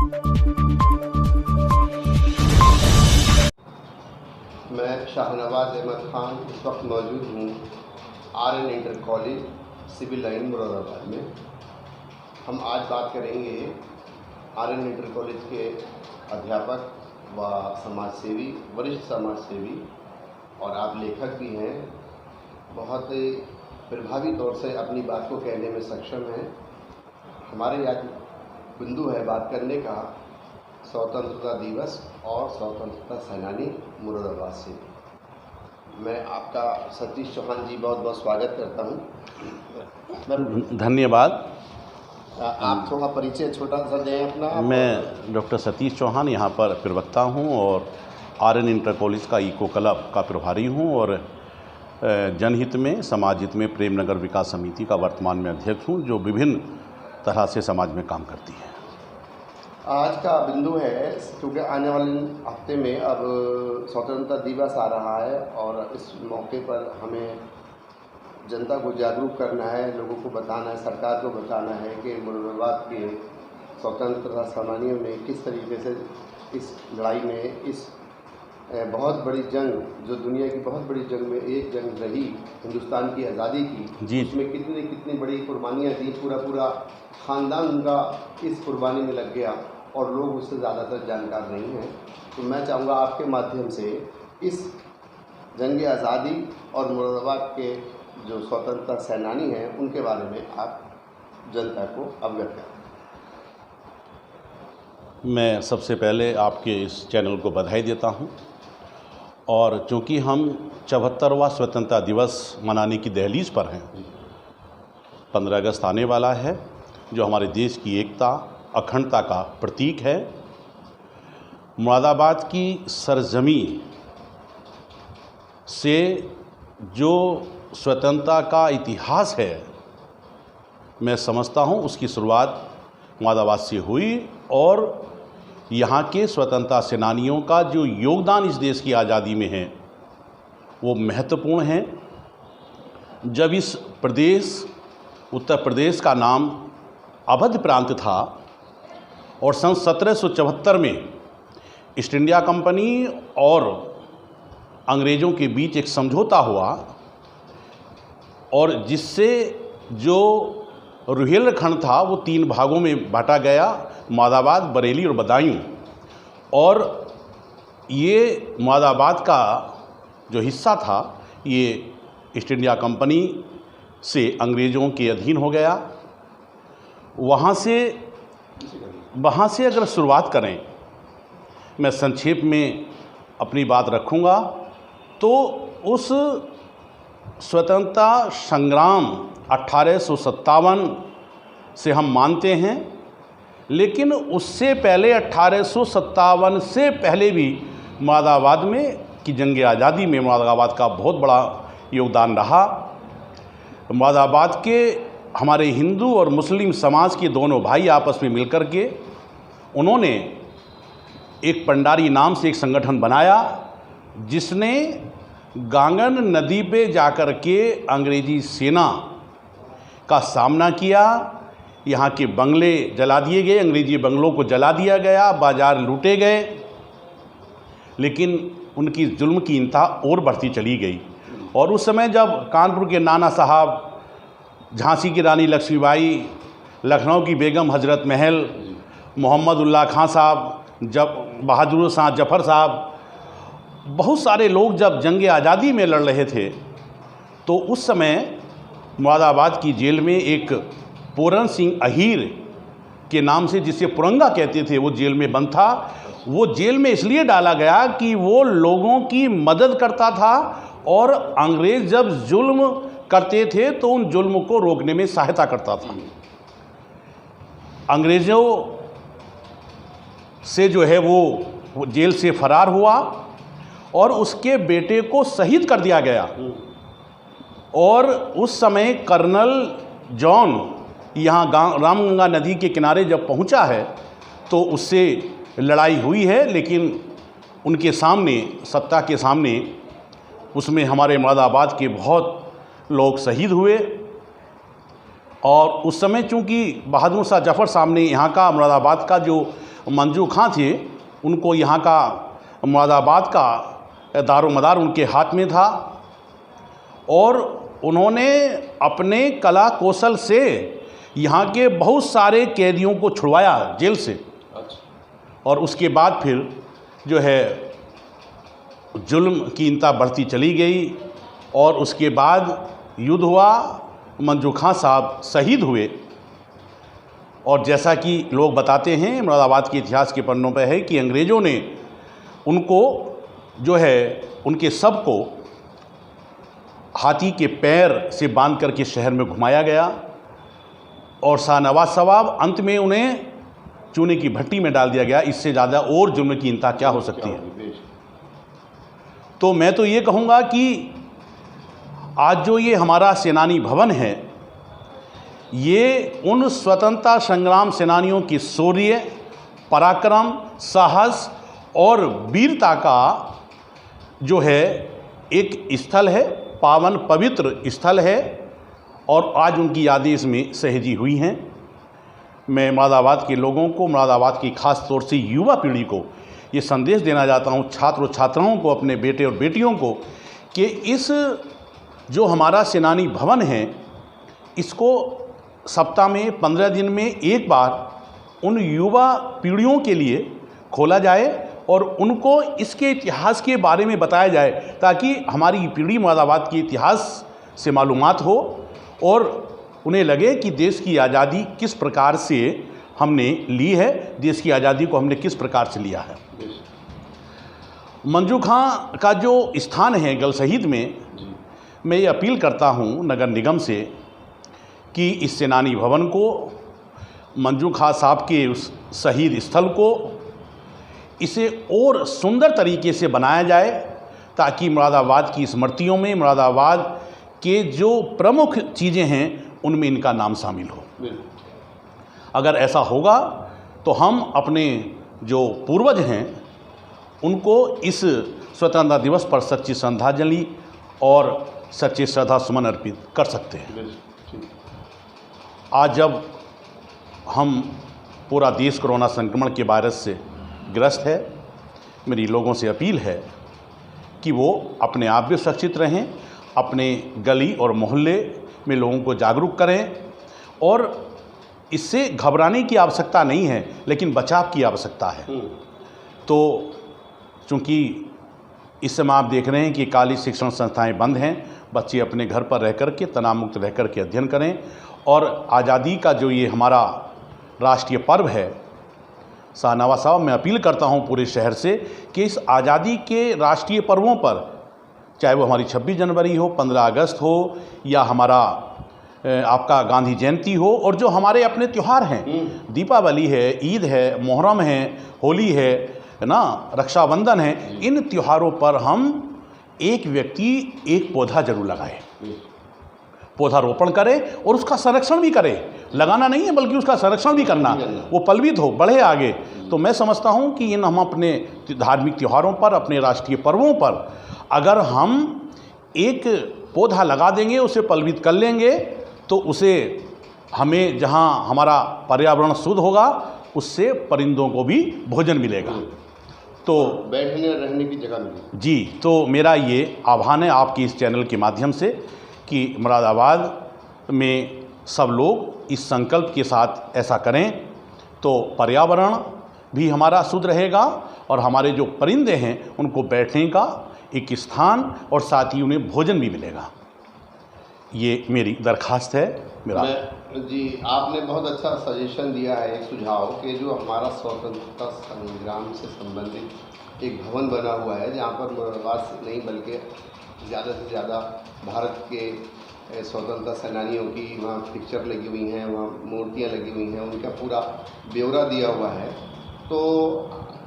मैं शाहनवाज अहमद खान इस वक्त मौजूद हूँ RN inter college civil line Moradabad में। हम आज बात करेंगे RN इंटर कॉलेज के अध्यापक व समाजसेवी, वरिष्ठ समाजसेवी और आप लेखक भी हैं, बहुत प्रभावी तौर से अपनी बात को कहने में सक्षम हैं। हमारे यहाँ बिंदु है बात करने का स्वतंत्रता दिवस और स्वतंत्रता सेनानी मुरादाबाद से। मैं आपका सतीश चौहान जी बहुत बहुत स्वागत करता हूँ। धन्यवाद। आप थोड़ा परिचय छोटा सा दें अपना। मैं डॉक्टर सतीश चौहान यहाँ पर प्रवक्ता हूँ और RN इंटर कॉलेज का इको क्लब का प्रभारी हूँ और जनहित में, समाज हित में प्रेमनगर विकास समिति का वर्तमान में अध्यक्ष हूँ, जो विभिन्न तरह से समाज में काम करती है। आज का बिंदु है क्योंकि आने वाले हफ्ते में अब स्वतंत्रता दिवस आ रहा है और इस मौके पर हमें जनता को जागरूक करना है, लोगों को बताना है, सरकार को बताना है कि मुरादाबाद के स्वतंत्रता सेनानियों ने किस तरीके से इस लड़ाई में, इस बहुत बड़ी जंग, जो दुनिया की बहुत बड़ी जंग में एक जंग रही हिंदुस्तान की आज़ादी की, उसमें कितनी बड़ी कुर्बानियाँ दी। पूरा ख़ानदान उनका इस कुर्बानी में लग गया और लोग उससे ज़्यादातर जानकार नहीं हैं। तो मैं चाहूँगा आपके माध्यम से इस जंग आज़ादी और मुरादाबाद के जो स्वतंत्रता सेनानी हैं उनके बारे में आप जनता को अवगत करें। मैं सबसे पहले आपके इस चैनल को बधाई देता हूँ और चूँकि हम 74वां स्वतंत्रता दिवस मनाने की दहलीज पर हैं, 15 अगस्त आने वाला है, जो हमारे देश की एकता, अखंडता का प्रतीक है। मुरादाबाद की सरजमी से जो स्वतंत्रता का इतिहास है, मैं समझता हूँ उसकी शुरुआत मुरादाबाद से हुई और यहाँ के स्वतंत्रता सेनानियों का जो योगदान इस देश की आज़ादी में है वो महत्वपूर्ण है। जब इस प्रदेश, उत्तर प्रदेश का नाम अवध प्रांत था और सन 1774 में ईस्ट इंडिया कंपनी और अंग्रेज़ों के बीच एक समझौता हुआ और जिससे जो रुहेलखंड था वो 3 भागों में बांटा गया, मुरादाबाद, बरेली और बदायूं। और ये मुरादाबाद का जो हिस्सा था ये ईस्ट इंडिया कंपनी से अंग्रेज़ों के अधीन हो गया। वहाँ से अगर शुरुआत करें, मैं संक्षेप में अपनी बात रखूँगा, तो उस स्वतंत्रता संग्राम 1857 से हम मानते हैं, लेकिन उससे पहले 1857 से पहले भी मुरादाबाद में की जंग आज़ादी में मुरादाबाद का बहुत बड़ा योगदान रहा। मुरादाबाद के हमारे हिंदू और मुस्लिम समाज के दोनों भाई आपस में मिलकर के उन्होंने एक पंडारी नाम से एक संगठन बनाया, जिसने गांगन नदी पे जाकर के अंग्रेजी सेना का सामना किया। यहाँ के बंगले जला दिए गए, अंग्रेजी बंगलों को जला दिया गया, बाज़ार लूटे गए, लेकिन उनकी जुल्म की इंतहा और बढ़ती चली गई। और उस समय जब कानपुर के नाना साहब, झांसी की रानी लक्ष्मीबाई, लखनऊ की बेगम हजरत महल, मोहम्मद उल्ला खां साहब, जब बहादुर शाह जफ़र साहब, बहुत सारे लोग जब जंग आज़ादी में लड़ रहे थे, तो उस समय मुरादाबाद की जेल में एक पूरन सिंह अहीर के नाम से, जिसे पुरंगा कहते थे, वो जेल में बंद था। वो जेल में इसलिए डाला गया कि वो लोगों की मदद करता था और अंग्रेज़ जब जुल्म करते थे तो उन जुल्म को रोकने में सहायता करता था। अंग्रेज़ों से जो है वो जेल से फरार हुआ और उसके बेटे को शहीद कर दिया गया। और उस समय कर्नल जॉन यहाँ रामगंगा नदी के किनारे जब पहुँचा है तो उससे लड़ाई हुई है, लेकिन उनके सामने, सत्ता के सामने, उसमें हमारे मुरादाबाद के बहुत लोग शहीद हुए। और उस समय चूँकि बहादुर शाह जफ़र साहब ने यहाँ का, मुरादाबाद का जो मंजू खां थे, उनको यहाँ का मुरादाबाद का दारोमदार उनके हाथ में था और उन्होंने अपने कला कौशल से यहाँ के बहुत सारे कैदियों को छुड़वाया जेल से। और उसके बाद फिर जो है जुल्म की इंता बढ़ती चली गई और उसके बाद युद्ध हुआ, मंजू खां साहब शहीद हुए। और जैसा कि लोग बताते हैं, मुरादाबाद के इतिहास के पन्नों पर है कि अंग्रेज़ों ने उनको जो है उनके शव को हाथी के पैर से बांध करके शहर में घुमाया गया और शाहनवाज साहब अंत में उन्हें चूने की भट्टी में डाल दिया गया। इससे ज़्यादा और जुर्म की इंता क्या हो सकती है। तो मैं तो ये कहूँगा कि आज जो ये हमारा सेनानी भवन है, ये उन स्वतंत्रता संग्राम सेनानियों की शौर्य, पराक्रम, साहस और वीरता का जो है एक स्थल है, पावन पवित्र स्थल है और आज उनकी यादें इसमें सहेजी हुई हैं। मैं मुरादाबाद के लोगों को, मुरादाबाद की खास तौर से युवा पीढ़ी को ये संदेश देना चाहता हूँ, छात्र और छात्राओं को, अपने बेटे और बेटियों को, कि इस जो हमारा सेनानी भवन है, इसको सप्ताह में 15 दिन में एक बार उन युवा पीढ़ियों के लिए खोला जाए और उनको इसके इतिहास के बारे में बताया जाए, ताकि हमारी पीढ़ी मुरादाबाद के इतिहास से मालूमात हो और उन्हें लगे कि देश की आज़ादी किस प्रकार से हमने ली है, देश की आज़ादी को हमने किस प्रकार से लिया है। मंजू खां का जो स्थान है गल शहीद में, मैं ये अपील करता हूँ नगर निगम से कि इस सेनानी भवन को, मंजू खां साहब के उस शहीद स्थल को, इसे और सुंदर तरीके से बनाया जाए, ताकि मुरादाबाद की स्मृतियों में मुरादाबाद के जो प्रमुख चीज़ें हैं उनमें इनका नाम शामिल हो। अगर ऐसा होगा तो हम अपने जो पूर्वज हैं उनको इस स्वतंत्रता दिवस पर सच्ची श्रद्धांजलि और सच्चे श्रद्धा सुमन अर्पित कर सकते हैं। आज जब हम पूरा देश कोरोना संक्रमण के वायरस से ग्रस्त है, मेरी लोगों से अपील है कि वो अपने आप भी सुरक्षित रहें, अपने गली और मोहल्ले में लोगों को जागरूक करें और इससे घबराने की आवश्यकता नहीं है, लेकिन बचाव की आवश्यकता है। तो चूँकि इस समय आप देख रहे हैं कि कॉलेज शिक्षण संस्थाएं बंद हैं, बच्चे अपने घर पर रह कर के तनाव मुक्त रह कर के अध्ययन करें और आज़ादी का जो ये हमारा राष्ट्रीय पर्व है, शाहनवाज साहब, मैं अपील करता हूँ पूरे शहर से कि इस आज़ादी के राष्ट्रीय पर्वों पर, चाहे वो हमारी 26 जनवरी हो, 15 अगस्त हो या हमारा आपका गांधी जयंती हो, और जो हमारे अपने त्यौहार हैं, दीपावली है, ईद है, मुहर्रम है, होली है ना, रक्षाबंधन है, इन त्योहारों पर हम एक व्यक्ति एक पौधा जरूर लगाए, पौधारोपण करे और उसका संरक्षण भी करे। लगाना नहीं है बल्कि उसका संरक्षण भी करना, वो पल्वित हो, बढ़े आगे। तो मैं समझता हूँ कि इन हम अपने धार्मिक त्योहारों पर, अपने राष्ट्रीय पर्वों पर अगर हम एक पौधा लगा देंगे, उसे पल्वित कर लेंगे, तो उसे हमें जहाँ हमारा पर्यावरण शुद्ध होगा, उससे परिंदों को भी भोजन मिलेगा, तो बैठने रहने की जगह मिलेगी। जी, तो मेरा ये आह्वान है आपके इस चैनल के माध्यम से कि मुरादाबाद में सब लोग इस संकल्प के साथ ऐसा करें, तो पर्यावरण भी हमारा शुद्ध रहेगा और हमारे जो परिंदे हैं उनको बैठने का एक स्थान और साथ ही उन्हें भोजन भी मिलेगा। ये मेरी दरखास्त है। मेरा जी, आपने बहुत अच्छा सजेशन दिया है, एक सुझाव कि जो हमारा स्वतंत्रता संग्राम से संबंधित एक भवन बना हुआ है, जहाँ पर मुरादाबाद से नहीं बल्कि ज़्यादा से ज़्यादा भारत के स्वतंत्रता सेनानियों की वहाँ पिक्चर लगी हुई हैं, वहाँ मूर्तियाँ लगी हुई हैं, उनका पूरा ब्यौरा दिया हुआ है। तो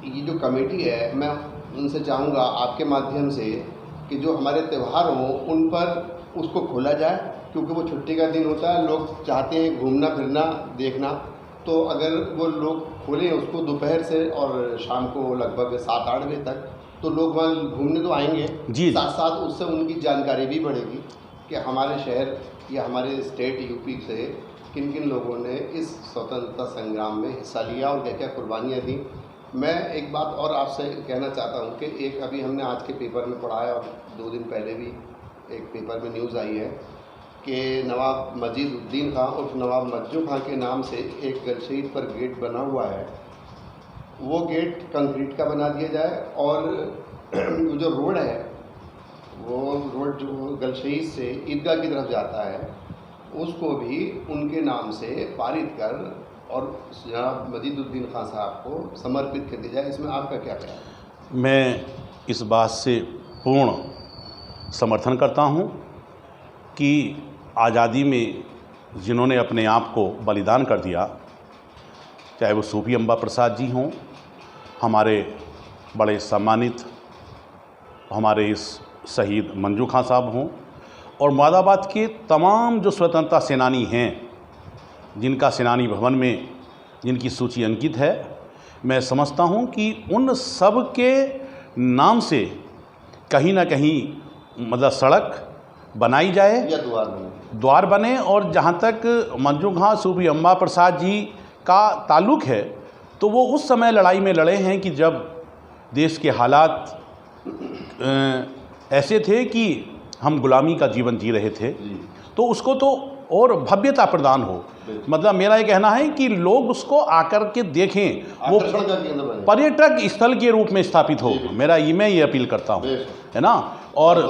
ये जो कमेटी है, मैं उनसे चाहूँगा आपके माध्यम से कि जो हमारे त्यौहार हों उन पर उसको खोला जाए, क्योंकि वो छुट्टी का दिन होता है, लोग चाहते हैं घूमना फिरना देखना, तो अगर वो लोग खोलें उसको दोपहर से और शाम को लगभग 7-8 बजे तक, तो लोग वहाँ घूमने तो आएंगे जी, साथ साथ उससे उनकी जानकारी भी बढ़ेगी कि हमारे शहर या हमारे स्टेट यूपी से किन किन लोगों ने इस स्वतंत्रता संग्राम में हिस्सा लिया और क्या क्या कुर्बानियाँ दी। मैं एक बात और आपसे कहना चाहता हूँ कि एक अभी हमने आज के पेपर में पढ़ा है और 2 दिन पहले भी एक पेपर में न्यूज़ आई है कि नवाब मजीदुद्दीन खां उर्फ नवाब मज्जू खां के नाम से एक गलशहीद पर गेट बना हुआ है, वो गेट कंक्रीट का बना दिया जाए और जो रोड है वो रोड जो गलशहीद से ईदगाह की तरफ जाता है उसको भी उनके नाम से पारित कर और जनाब मजीदुद्दीन खां साहब को समर्पित कर दिया जाए। इसमें आपका क्या ख्याल है? मैं इस बात से पूर्ण समर्थन करता हूं कि आज़ादी में जिन्होंने अपने आप को बलिदान कर दिया, चाहे वो सूफी अम्बा प्रसाद जी हों, हमारे बड़े सम्मानित हमारे इस शहीद मंजू खां साहब हों, और मुरादाबाद के तमाम जो स्वतंत्रता सेनानी हैं जिनका सेनानी भवन में जिनकी सूची अंकित है, मैं समझता हूं कि उन सब के नाम से कहीं ना कहीं मतलब सड़क बनाई जाए या द्वार बने। और जहां तक मंजू खां सूफी अम्बा प्रसाद जी का ताल्लुक़ है तो वो उस समय लड़ाई में लड़े हैं कि जब देश के हालात ऐसे थे कि हम गुलामी का जीवन जी रहे थे, तो उसको तो और भव्यता प्रदान हो। मतलब मेरा ये कहना है कि लोग उसको आकर के देखें, वो पर्यटक स्थल के रूप में स्थापित हो। मैं ये अपील करता हूँ, है ना। और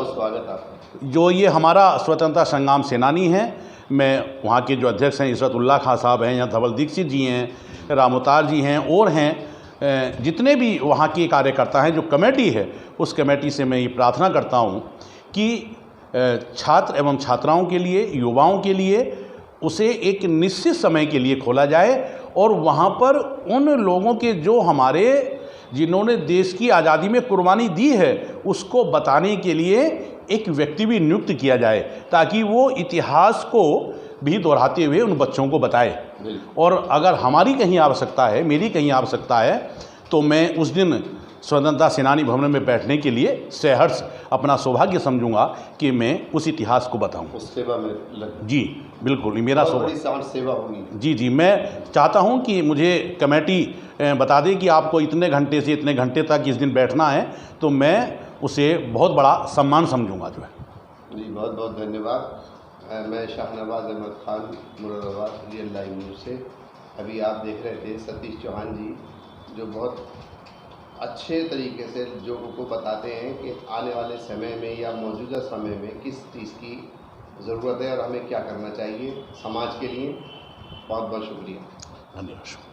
जो ये हमारा स्वतंत्रता संग्राम सेनानी हैं, मैं वहाँ के जो अध्यक्ष हैं इशरतुल्लाह खां साहब हैं या धवल दीक्षित जी हैं, रामोतार जी हैं और हैं, जितने भी वहाँ के कार्यकर्ता हैं, जो कमेटी है उस कमेटी से मैं ये प्रार्थना करता हूँ कि छात्र एवं छात्राओं के लिए, युवाओं के लिए उसे एक निश्चित समय के लिए खोला जाए और वहाँ पर उन लोगों के जो हमारे जिन्होंने देश की आज़ादी में कुर्बानी दी है उसको बताने के लिए एक व्यक्ति भी नियुक्त किया जाए, ताकि वो इतिहास को भी दोहराते हुए उन बच्चों को बताए। और अगर हमारी कहीं आवश्यकता है, मेरी कहीं आवश्यकता है, तो मैं उस दिन स्वतंत्रता सेनानी भवन में बैठने के लिए सहर्ष अपना सौभाग्य समझूंगा कि मैं उस इतिहास को बताऊं। उस सेवा में जी बिल्कुल, मेरा सेवा होगी। जी, मैं चाहता हूं कि मुझे कमेटी बता दें कि आपको इतने घंटे से इतने घंटे तक इस दिन बैठना है, तो मैं उसे बहुत बड़ा सम्मान समझूंगा जो है। जी बहुत बहुत धन्यवाद। मैं Shahnawaz Ahmed Khan, Moradabad, real live news से। अभी आप देख रहे थे सतीश चौहान जी, जो बहुत अच्छे तरीके से लोगों को बताते हैं कि आने वाले समय में या मौजूदा समय में किस चीज़ की ज़रूरत है और हमें क्या करना चाहिए समाज के लिए। बहुत बहुत शुक्रिया, धन्यवाद।